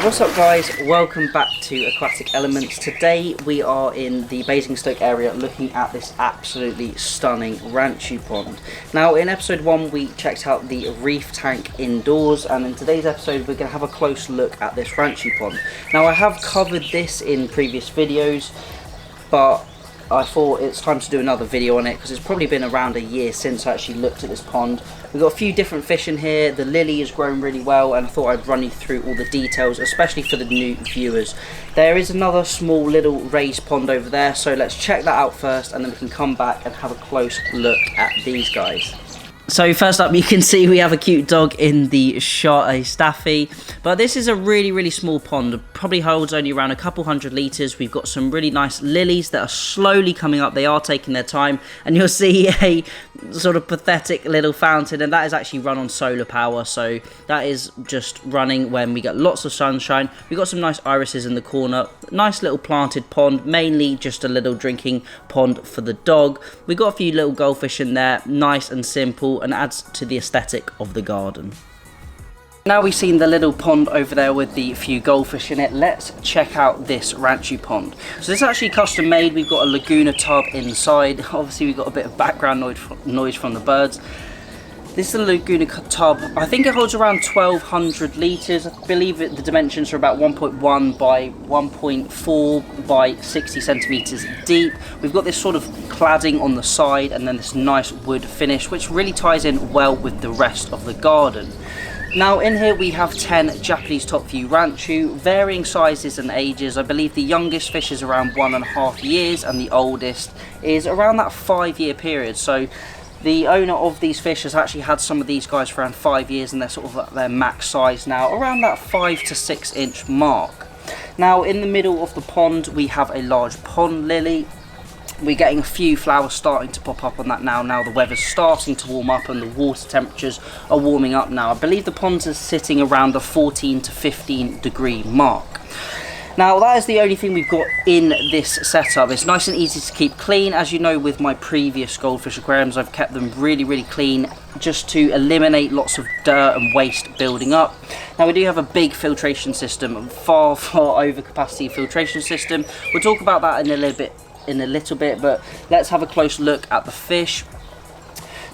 What's up guys, welcome back to Aquatic Elements. Today we are in the Basingstoke area looking at this absolutely stunning Ranchu pond. Now in episode 1 we checked out the reef tank indoors, and in today's episode we're going to have a close look at this Ranchu pond. Now I have covered this in previous videos, but I thought it's time to do another video on it because it's probably been around a year since I actually looked at this pond. We've got a few different fish in here. The lily has grown really well, and I thought I'd run you through all the details, especially for the new viewers. There is another small little raised pond over there, so let's check that out first and then we can come back and have a close look at these guys. So first up, you can see we have a cute dog in the shot, a Staffy. But this is a really small pond. It probably holds only around a couple hundred litres. We've got some really nice lilies that are slowly coming up. They are taking their time. And you'll see a sort of pathetic little fountain. And that is actually run on solar power. So that is just running when we get lots of sunshine. We've got some nice irises in the corner. Nice little planted pond. Mainly just a little drinking pond for the dog. We've got a few little goldfish in there. Nice and simple, and adds to the aesthetic of the garden. Now we've seen the little pond over there with the few goldfish in it, let's check out this Ranchu pond. So this is actually custom made. We've got a Laguna tub inside. Obviously we've got a bit of background noise from the birds. This is the Laguna tub. I think it holds around 1200 litres. I believe the dimensions are about 1.1 by 1.4 by 60 centimetres deep. We've got this sort of cladding on the side and then this nice wood finish, which really ties in well with the rest of the garden. Now in here we have 10 Japanese top view Ranchu, varying sizes and ages. I believe the youngest fish is around 1.5 years and the oldest is around that 5-year period. So the owner of these fish has actually had some of these guys for around 5 years, and they're sort of at their max size now, around that 5 to 6 inch mark. Now in the middle of the pond we have a large pond lily. We're getting a few flowers starting to pop up on that now. Now the weather's starting to warm up and the water temperatures are warming up now. I believe the pond is sitting around the 14 to 15 degree mark. Now that is the only thing we've got in this setup. It's nice and easy to keep clean. As you know, with my previous goldfish aquariums, I've kept them really clean just to eliminate lots of dirt and waste building up. Now we do have a big filtration system, far over capacity filtration system. We'll talk about that in a little bit, but let's have a close look at the fish.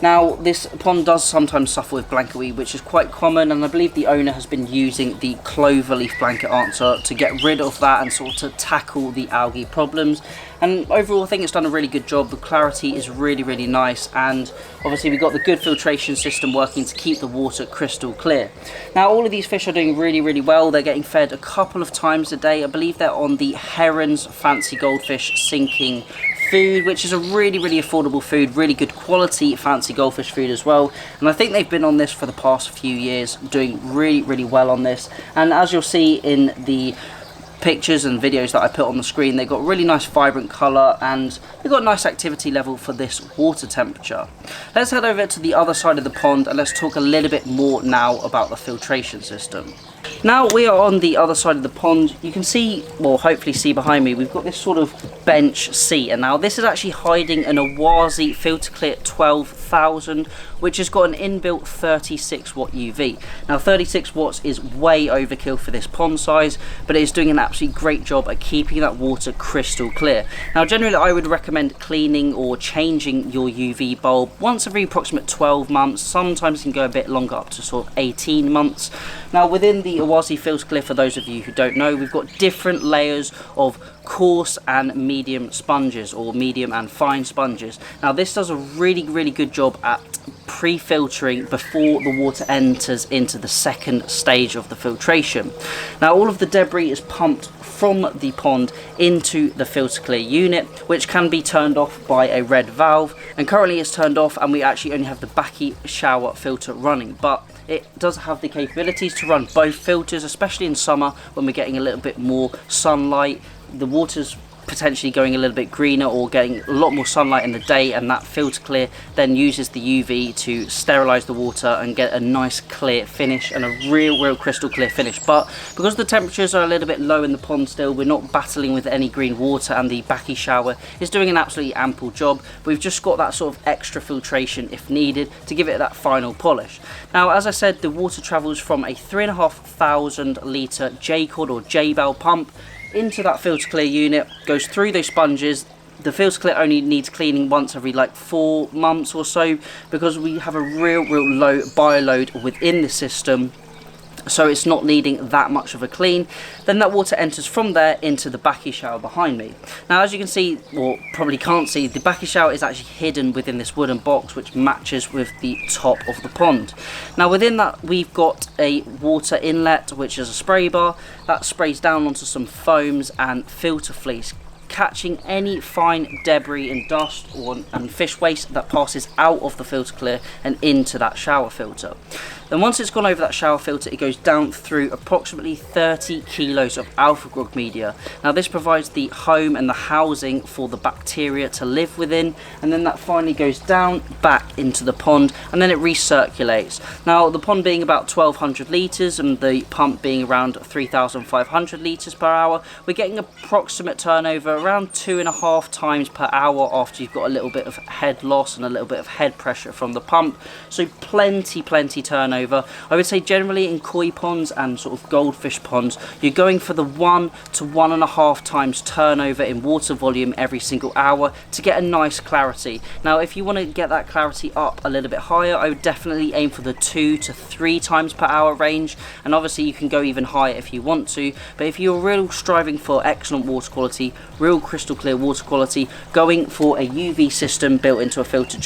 Now this pond does sometimes suffer with blanket weed, which is quite common, and I believe the owner has been using the cloverleaf blanket answer to get rid of that and sort of tackle the algae problems. And overall I think it's done a really good job. The clarity is really nice, and obviously we've got the good filtration system working to keep the water crystal clear. Now all of these fish are doing really well. They're getting fed a couple of times a day. I believe they're on the Heron's Fancy Goldfish sinking food, which is a really affordable food, really good quality fancy goldfish food as well. And I think they've been on this for the past few years, doing really well on this. And as you'll see in the pictures and videos that I put on the screen, they've got really nice vibrant colour and they've got a nice activity level for this water temperature. Let's head over to the other side of the pond and let's talk a little bit more now about the filtration system. Now we are on the other side of the pond. You can see, well hopefully see behind me, we've got this sort of bench seat, and now this is actually hiding an Awazi Filter Clear 12,000, which has got an inbuilt 36 watt UV. Now 36 watts is way overkill for this pond size, but it is doing an absolutely great job at keeping that water crystal clear. Now generally I would recommend cleaning or changing your UV bulb once every approximate 12 months. Sometimes it can go a bit longer, up to sort of 18 months. Now within the Awazi Filter Clear, for those of you who don't know, we've got different layers of coarse and medium sponges, or medium and fine sponges. Now this does a really good job at pre-filtering before the water enters into the second stage of the filtration. Now all of the debris is pumped from the pond into the Filter Clear unit, which can be turned off by a red valve, and currently it's turned off and we actually only have the Backy shower filter running, but it does have the capabilities to run both filters, especially in summer when we're getting a little bit more sunlight. The water's potentially going a little bit greener or getting a lot more sunlight in the day, and that filter clear then uses the UV to sterilize the water and get a nice clear finish and a real crystal clear finish. But because the temperatures are a little bit low in the pond still, we're not battling with any green water, and the backy shower is doing an absolutely ample job. We've just got that sort of extra filtration if needed to give it that final polish. Now, as I said, the water travels from a 3,500 litre J-Cod or J-Bell pump into that filter clear unit, goes through those sponges. The filter clear only needs cleaning once every like 4 months or so, because we have a real low bioload within the system, so it's not needing that much of a clean. Then that water enters from there into the backy shower behind me. Now, as you can see, or probably can't see, the backy shower is actually hidden within this wooden box, which matches with the top of the pond. Now, within that, we've got a water inlet, which is a spray bar that sprays down onto some foams and filter fleece, catching any fine debris and dust and fish waste that passes out of the filter clear and into that shower filter. Then once it's gone over that shower filter, it goes down through approximately 30 kilos of alpha grog media. Now, this provides the home and the housing for the bacteria to live within, and then that finally goes down back into the pond, and then it recirculates. Now, the pond being about 1,200 litres and the pump being around 3,500 litres per hour, we're getting approximate turnover around 2.5 times per hour after you've got a little bit of head loss and a little bit of head pressure from the pump. So plenty turnover. I would say generally in koi ponds and sort of goldfish ponds, you're going for the 1 to 1.5 times turnover in water volume every single hour to get a nice clarity. Now, if you want to get that clarity up a little bit higher, I would definitely aim for the 2 to 3 times per hour range, and obviously you can go even higher if you want to. But if you're real striving for excellent water quality, real crystal clear water quality, going for a UV system built into a filter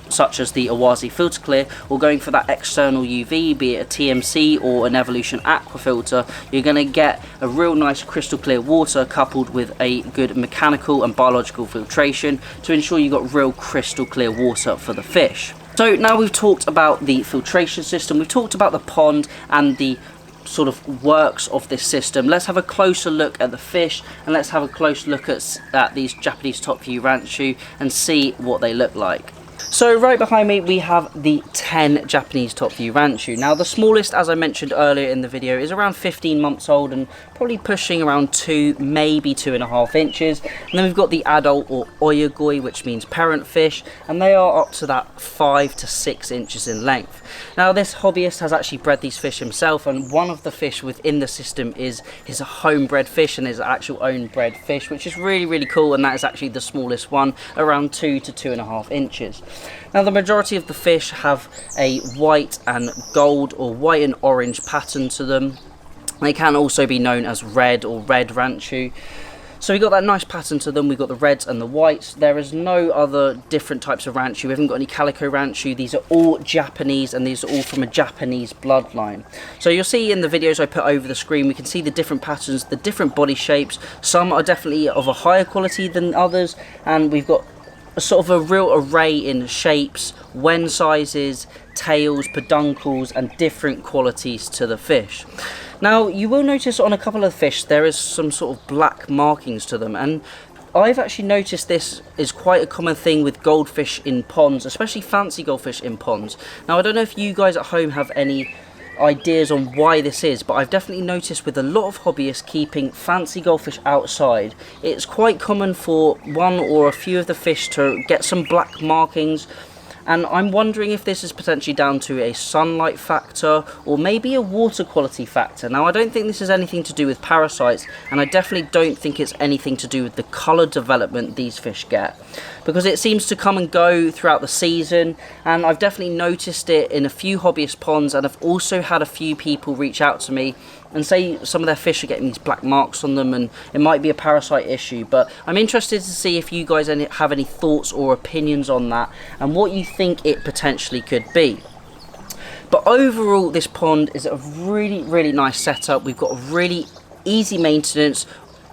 such as the Awazi Filter Clear, or going for that external UV, be it a TMC or an Evolution Aqua filter, you're going to get a real nice crystal clear water coupled with a good mechanical and biological filtration to ensure you've got real crystal clear water for the fish. So now we've talked about the filtration system, we've talked about the pond and the sort of works of this system. Let's have a closer look at the fish, and let's have a close look at these Japanese top view Ranchu and see what they look like. So right behind me we have the 10 Japanese top view Ranchu. Now, the smallest, as I mentioned earlier in the video, is around 15 months old and probably pushing around 2, maybe 2.5 inches. And then we've got the adult or oyagoi, which means parent fish, and they are up to that 5 to 6 inches in length. Now, this hobbyist has actually bred these fish himself, and one of the fish within the system is a homebred fish and his actual own bred fish, which is really cool, and that is actually the smallest one, around 2 to 2.5 inches. Now, the majority of the fish have a white and gold or white and orange pattern to them. They can also be known as red or red Ranchu. So we've got that nice pattern to them. We've got the reds and the whites. There is no other different types of Ranchu. We haven't got any calico Ranchu. These are all Japanese, and these are all from a Japanese bloodline. So you'll see in the videos I put over the screen, we can see the different patterns, the different body shapes. Some are definitely of a higher quality than others, and we've got a sort of a real array in shapes, wen sizes, tails, peduncles, and different qualities to the fish. Now, you will notice on a couple of fish there is some sort of black markings to them, and I've actually noticed this is quite a common thing with goldfish in ponds, especially fancy goldfish in ponds. Now, I don't know if you guys at home have any ideas on why this is, but I've definitely noticed with a lot of hobbyists keeping fancy goldfish outside, it's quite common for one or a few of the fish to get some black markings. And I'm wondering if this is potentially down to a sunlight factor or maybe a water quality factor. Now, I don't think this has anything to do with parasites, and I definitely don't think it's anything to do with the colour development these fish get, because it seems to come and go throughout the season, and I've definitely noticed it in a few hobbyist ponds, and I've also had a few people reach out to me and say some of their fish are getting these black marks on them and it might be a parasite issue. But I'm interested to see if you guys have any thoughts or opinions on that and what you think it potentially could be. But overall, this pond is a really nice setup. We've got a really easy maintenance.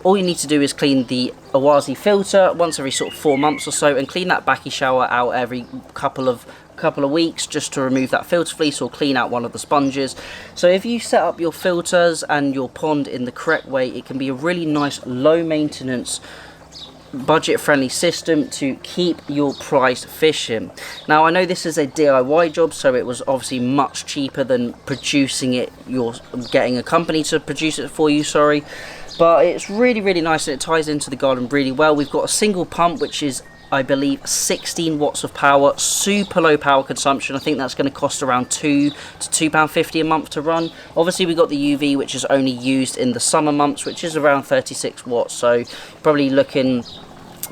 All you need to do is clean the Awazi filter once every sort of 4 months or so, and clean that backy shower out every couple of couple of weeks just to remove that filter fleece or clean out one of the sponges. So if you set up your filters and your pond in the correct way, it can be a really nice low maintenance budget-friendly system to keep your prized fish in. Now I know this is a DIY job, so it was obviously much cheaper than producing it, you're getting a company to produce it for you, sorry, but it's really nice and it ties into the garden really well. We've got a single pump which is, I believe, 16 watts of power, super low power consumption. I think that's going to cost around £2 to £2.50 a month to run. Obviously we got the UV, which is only used in the summer months, which is around 36 watts, so you're probably looking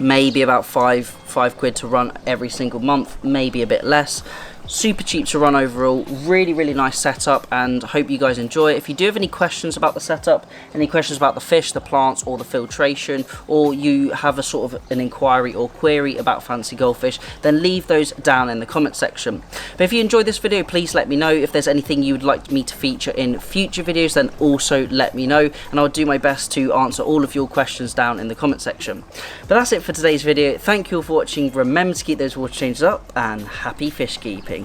maybe about five quid to run every single month, maybe a bit less. Super cheap to run overall, really nice setup, and hope you guys enjoy it. If you do have any questions about the setup, any questions about the fish, the plants, or the filtration, or you have a sort of an inquiry or query about fancy goldfish, then leave those down in the comment section. But if you enjoyed this video, please let me know. If there's anything you would like me to feature in future videos, then also let me know, and I'll do my best to answer all of your questions down in the comment section. But that's it for today's video. Thank you all for watching. Remember to keep those water changes up, and happy fish keeping.